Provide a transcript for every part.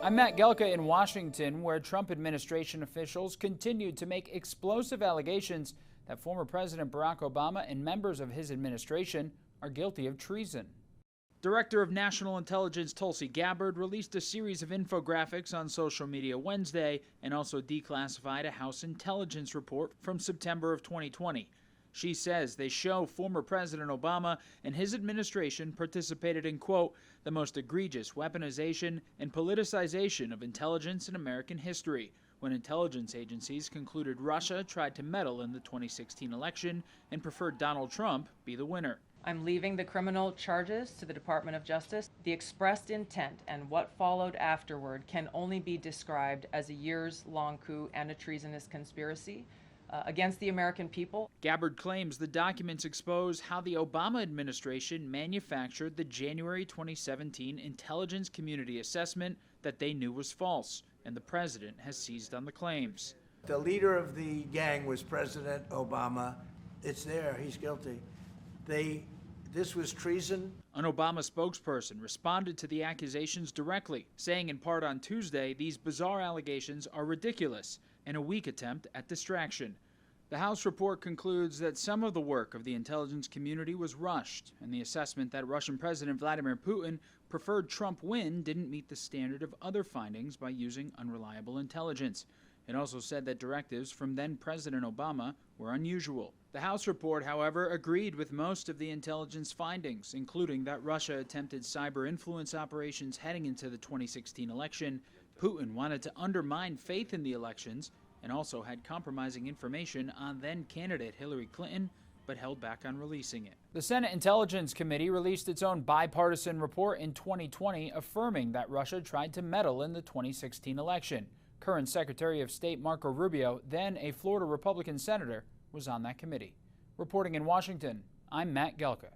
I'm Matt Gelka in Washington, where Trump administration officials continued to make explosive allegations that former President Barack Obama and members of his administration are guilty of treason. Director of National Intelligence Tulsi Gabbard released a series of infographics on social media Wednesday and also declassified a House intelligence report from September of 2020. She says they show former President Obama and his administration participated in, quote, the most egregious weaponization and politicization of intelligence in American history, when intelligence agencies concluded Russia tried to meddle in the 2016 election and preferred Donald Trump be the winner. I'm leaving the criminal charges to the Department of Justice. The expressed intent and what followed afterward can only be described as a years-long coup and a treasonous conspiracy against the American people. Gabbard claims the documents expose how the Obama administration manufactured the January 2017 intelligence community assessment that they knew was false, and the president has seized on the claims. The leader of the gang was President Obama. It's there, he's guilty. This was treason. An Obama spokesperson responded to the accusations directly, saying in part on Tuesday these bizarre allegations are ridiculous and a weak attempt at distraction. The House report concludes that some of the work of the intelligence community was rushed, and the assessment that Russian President Vladimir Putin preferred Trump win didn't meet the standard of other findings by using unreliable intelligence. It also said that directives from then-President Obama were unusual. The House report, however, agreed with most of the intelligence findings, including that Russia attempted cyber influence operations heading into the 2016 election, Putin wanted to undermine faith in the elections, and also had compromising information on then-candidate Hillary Clinton, but held back on releasing it. The Senate Intelligence Committee released its own bipartisan report in 2020 affirming that Russia tried to meddle in the 2016 election. Current Secretary of State Marco Rubio, then a Florida Republican senator, was on that committee. Reporting in Washington, I'm Matt Gelka.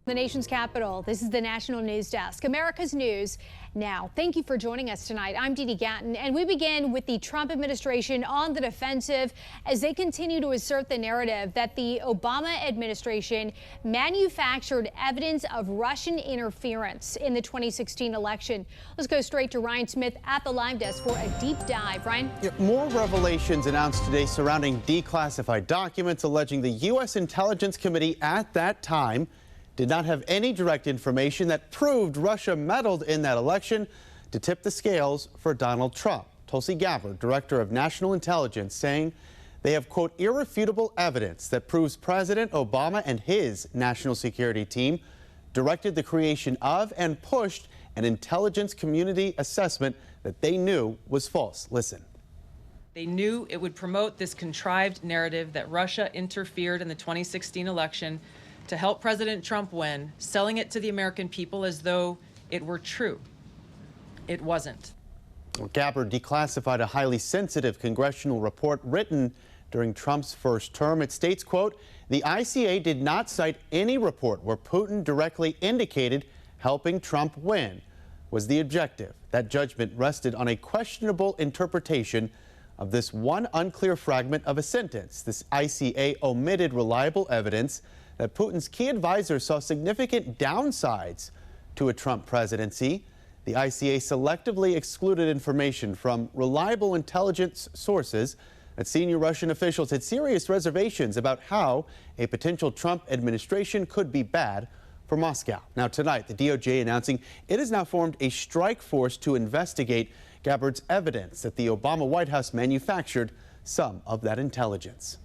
The nation's capital. This is the National News Desk, America's News Now. Thank you for joining us tonight. I'm Dee Dee Gatton, and we begin with the Trump administration on the defensive as they continue to assert the narrative that the Obama administration manufactured evidence of Russian interference in the 2016 election. Let's go straight to Ryan Smith at the live desk for a deep dive. Ryan? More revelations announced today surrounding declassified documents alleging the U.S. Intelligence Committee at that time did not have any direct information that proved Russia meddled in that election to tip the scales for Donald Trump. Tulsi Gabbard, Director of National Intelligence, saying they have, quote, irrefutable evidence that proves President Obama and his national security team directed the creation of and pushed an intelligence community assessment that they knew was false. Listen. They knew it would promote this contrived narrative that Russia interfered in the 2016 election to help President Trump win, selling it to the American people as though it were true. It wasn't. Gabbard declassified a highly sensitive congressional report written during Trump's first term. It states, quote, the ICA did not cite any report where Putin directly indicated helping Trump win was the objective. That judgment rested on a questionable interpretation of this one unclear fragment of a sentence. This ICA omitted reliable evidence that Putin's key advisors saw significant downsides to a Trump presidency. The ICA selectively excluded information from reliable intelligence sources that senior Russian officials had serious reservations about how a potential Trump administration could be bad for Moscow. Now tonight, the DOJ announcing it has now formed a strike force to investigate Gabbard's evidence that the Obama White House manufactured some of that intelligence.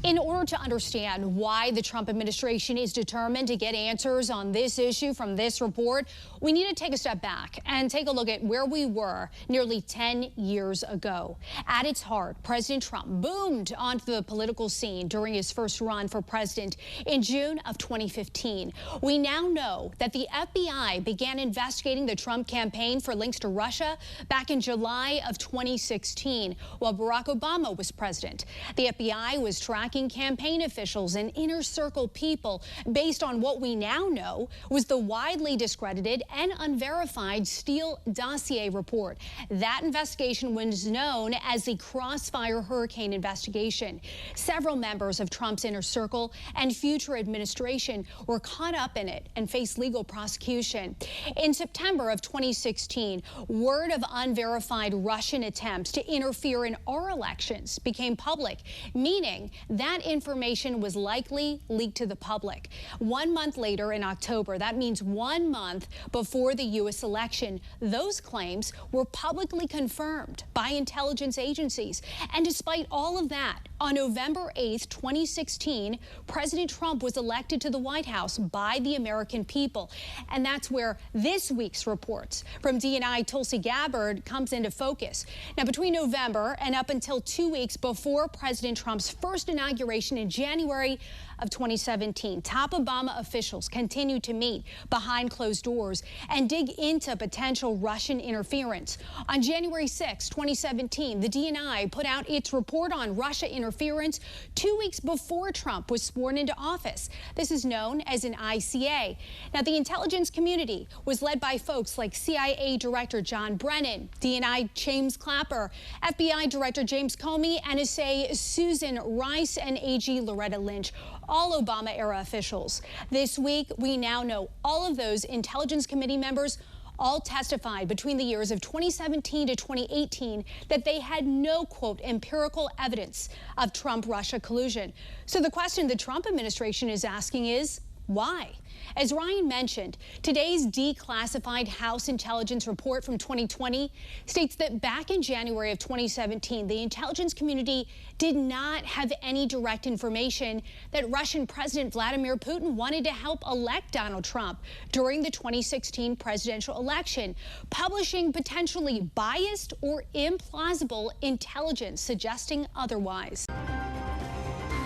In order to understand why the Trump administration is determined to get answers on this issue from this report, we need to take a step back and take a look at where we were nearly 10 years ago. At its heart, President Trump boomed onto the political scene during his first run for president in June of 2015. We now know that the FBI began investigating the Trump campaign for links to Russia back in July of 2016, while Barack Obama was president. The FBI was tracking tracking campaign officials and inner circle people based on what we now know was the widely discredited and unverified Steele dossier report. That investigation was known as the Crossfire Hurricane investigation. Several members of Trump's inner circle and future administration were caught up in it and faced legal prosecution. In September of 2016, word of unverified Russian attempts to interfere in our elections became public, meaning that information was likely leaked to the public. 1 month later, in October, that means 1 month before the U.S. election, those claims were publicly confirmed by intelligence agencies. And despite all of that, on November 8th, 2016, President Trump was elected to the White House by the American people. And that's where this week's reports from DNI Tulsi Gabbard comes into focus. Now, between November and up until 2 weeks before President Trump's first inauguration in January of 2017, top Obama officials continued to meet behind closed doors and dig into potential Russian interference. On January 6, 2017, the DNI put out its report on Russia interference 2 weeks before Trump was sworn into office. This is known as an ICA. Now, the intelligence community was led by folks like CIA Director John Brennan, DNI James Clapper, FBI Director James Comey, NSA Susan Rice, and AG Loretta Lynch, all Obama-era officials. This week, we now know all of those Intelligence Committee members all testified between the years of 2017 to 2018 that they had no, quote, empirical evidence of Trump-Russia collusion. So the question the Trump administration is asking is, why? As Ryan mentioned, today's declassified House intelligence report from 2020 states that back in January of 2017, the intelligence community did not have any direct information that Russian President Vladimir Putin wanted to help elect Donald Trump during the 2016 presidential election, publishing potentially biased or implausible intelligence suggesting otherwise.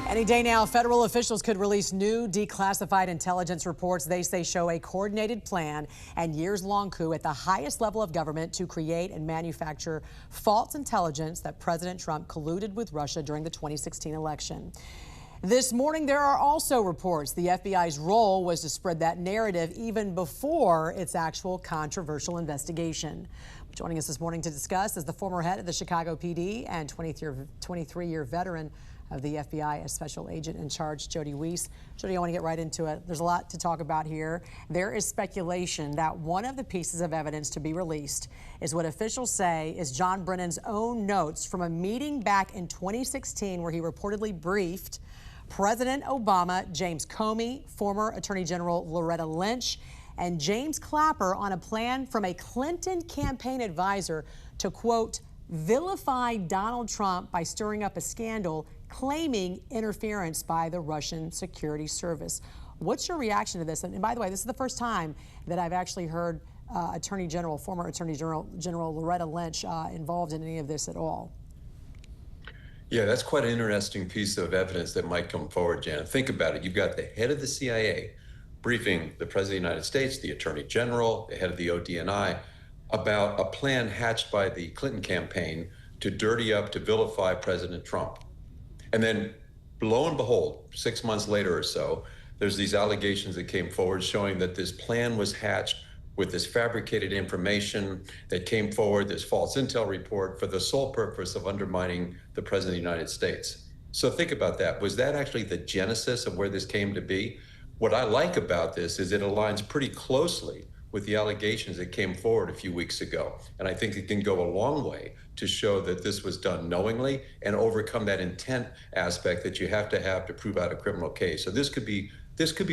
Any day now, federal officials could release new declassified intelligence reports they say show a coordinated plan and years-long coup at the highest level of government to create and manufacture false intelligence that President Trump colluded with Russia during the 2016 election. This morning, there are also reports the FBI's role was to spread that narrative even before its actual controversial investigation. Joining us this morning to discuss is the former head of the Chicago PD and 23-year veteran of the FBI as special agent in charge, Jody Weiss. Jody, I want to get right into it. There's a lot to talk about here. There is speculation that one of the pieces of evidence to be released is what officials say is John Brennan's own notes from a meeting back in 2016 where he reportedly briefed President Obama, James Comey, former Attorney General Loretta Lynch, and James Clapper on a plan from a Clinton campaign advisor to, quote, vilify Donald Trump by stirring up a scandal claiming interference by the Russian security service. What's your reaction to this? And by the way, this is the first time that I've actually heard former Attorney General Loretta Lynch involved in any of this at all. Yeah, that's quite an interesting piece of evidence that might come forward, Janet. Think about it. You've got the head of the CIA briefing the President of the United States, the Attorney General, the head of the ODNI, about a plan hatched by the Clinton campaign to dirty up, to vilify President Trump. And then, lo and behold, 6 months later or so, there's these allegations that came forward showing that this plan was hatched with this fabricated information that came forward, this false intel report, for the sole purpose of undermining the President of the United States. So think about that. Was that actually the genesis of where this came to be? What I like about this is it aligns pretty closely with the allegations that came forward a few weeks ago. And I think it can go a long way to show that this was done knowingly and overcome that intent aspect that you have to prove out a criminal case. So this could be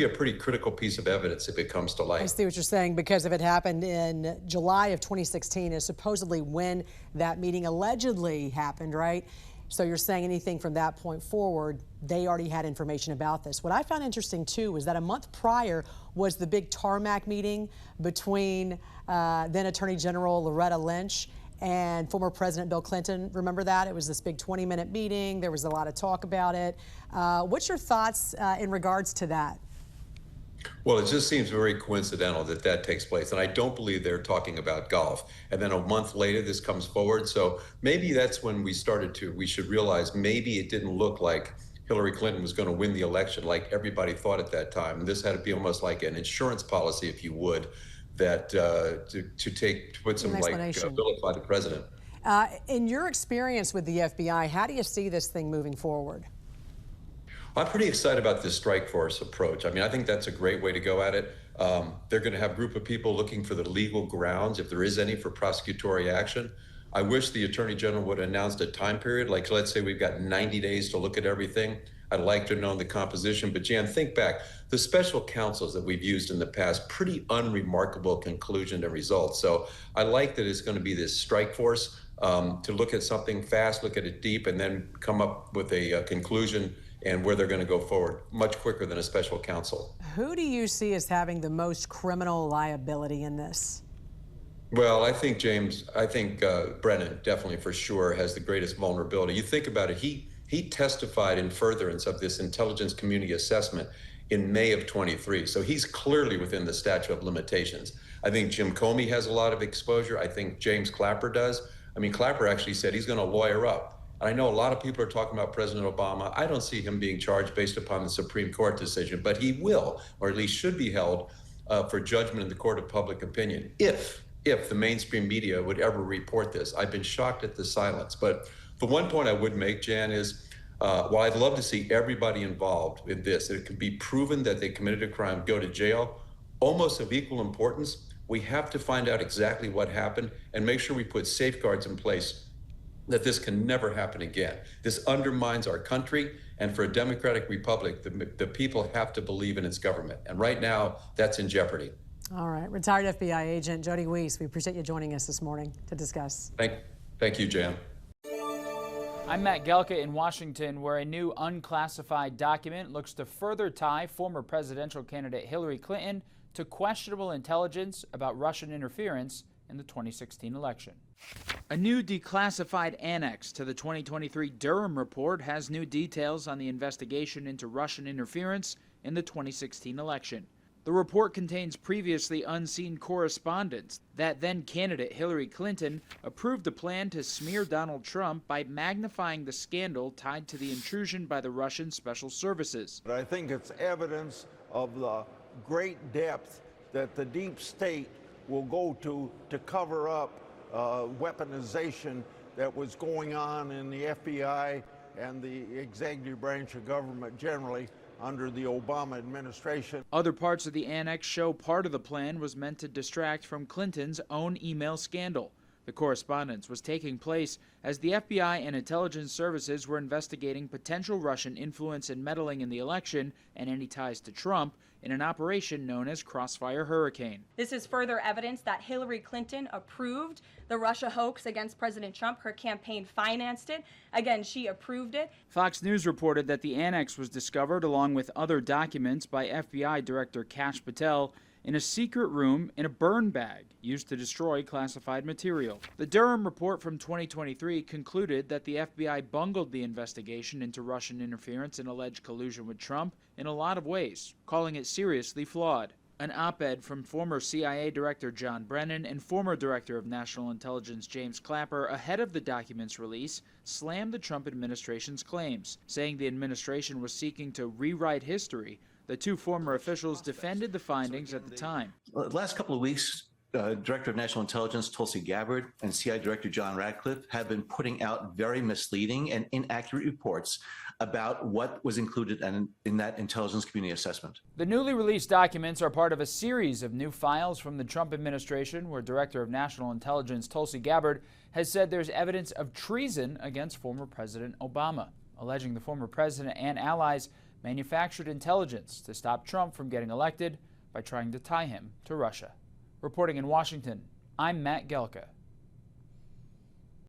a pretty critical piece of evidence if it comes to light. I see what you're saying, because if it happened in July of 2016 is supposedly when that meeting allegedly happened, right? So you're saying anything from that point forward, they already had information about this. What I found interesting, too, was that a month prior was the big tarmac meeting between then Attorney General Loretta Lynch and former President Bill Clinton. Remember that? It was this big 20-minute meeting. There was a lot of talk about it. What's your thoughts in regards to that? Well, it just seems very coincidental that that takes place. And I don't believe they're talking about golf. And then a month later, this comes forward. So maybe that's when we should realize maybe it didn't look like Hillary Clinton was going to win the election like everybody thought at that time. And this had to be almost like an insurance policy, if you would, that to put some like vilify the president. In your experience with the FBI, how do you see this thing moving forward? I'm pretty excited about this strike force approach. I mean, I think that's a great way to go at it. They're going to have a group of people looking for the legal grounds, if there is any, for prosecutory action. I wish the Attorney General would have announced a time period, like let's say we've got 90 days to look at everything. I'd like to know the composition, but Jan, think back. The special counsels that we've used in the past, pretty unremarkable conclusion and results. So I like that it's going to be this strike force to look at something fast, look at it deep, and then come up with a conclusion and where they're going to go forward much quicker than a special counsel. Who do you see as having the most criminal liability in this? Well, I think Brennan definitely for sure has the greatest vulnerability. You think about it, he testified in furtherance of this intelligence community assessment in May of 23. So he's clearly within the statute of limitations. I think Jim Comey has a lot of exposure. I think James Clapper does. I mean, Clapper actually said he's going to lawyer up. And I know a lot of people are talking about President Obama. I don't see him being charged based upon the Supreme Court decision, but he will, or at least should be held for judgment in the court of public opinion if the mainstream media would ever report this. I've been shocked at the silence. But the one point I would make, Jan, is while I'd love to see everybody involved in this, that it can be proven that they committed a crime, go to jail, almost of equal importance, we have to find out exactly what happened and make sure we put safeguards in place that this can never happen again. This undermines our country, and for a democratic republic, the people have to believe in its government. And right now, that's in jeopardy. All right. Retired FBI agent Jody Weiss, we appreciate you joining us this morning to discuss. Thank you, Jan. I'm Matt Gelka in Washington, where a new unclassified document looks to further tie former presidential candidate Hillary Clinton to questionable intelligence about Russian interference in the 2016 election. A new declassified annex to the 2023 Durham report has new details on the investigation into Russian interference in the 2016 election. The report contains previously unseen correspondence that then-candidate Hillary Clinton approved a plan to smear Donald Trump by magnifying the scandal tied to the intrusion by the Russian special services. But I think it's evidence of the great depth that the deep state will go to cover up weaponization that was going on in the FBI and the executive branch of government generally under the Obama administration. Other parts of the annex show part of the plan was meant to distract from Clinton's own email scandal. The correspondence was taking place as the FBI and intelligence services were investigating potential Russian influence and meddling in the election and any ties to Trump in an operation known as Crossfire Hurricane. This is further evidence that Hillary Clinton approved the Russia hoax against President Trump. Her campaign financed it. Again, she approved it. Fox News reported that the annex was discovered along with other documents by FBI Director Kash Patel in a secret room in a burn bag used to destroy classified material. The Durham report from 2023 concluded that the FBI bungled the investigation into Russian interference and alleged collusion with Trump in a lot of ways, calling it seriously flawed. An op-ed from former CIA Director John Brennan and former Director of National Intelligence James Clapper ahead of the document's release slammed the Trump administration's claims, saying the administration was seeking to rewrite history. The two former officials defended the findings at the time. The last couple of weeks, Director of National Intelligence Tulsi Gabbard and CIA Director John Ratcliffe have been putting out very misleading and inaccurate reports about what was included in that intelligence community assessment. The newly released documents are part of a series of new files from the Trump administration where Director of National Intelligence Tulsi Gabbard has said there's evidence of treason against former President Obama, alleging the former president and allies manufactured intelligence to stop Trump from getting elected by trying to tie him to Russia. Reporting in Washington, I'm Matt Gelka.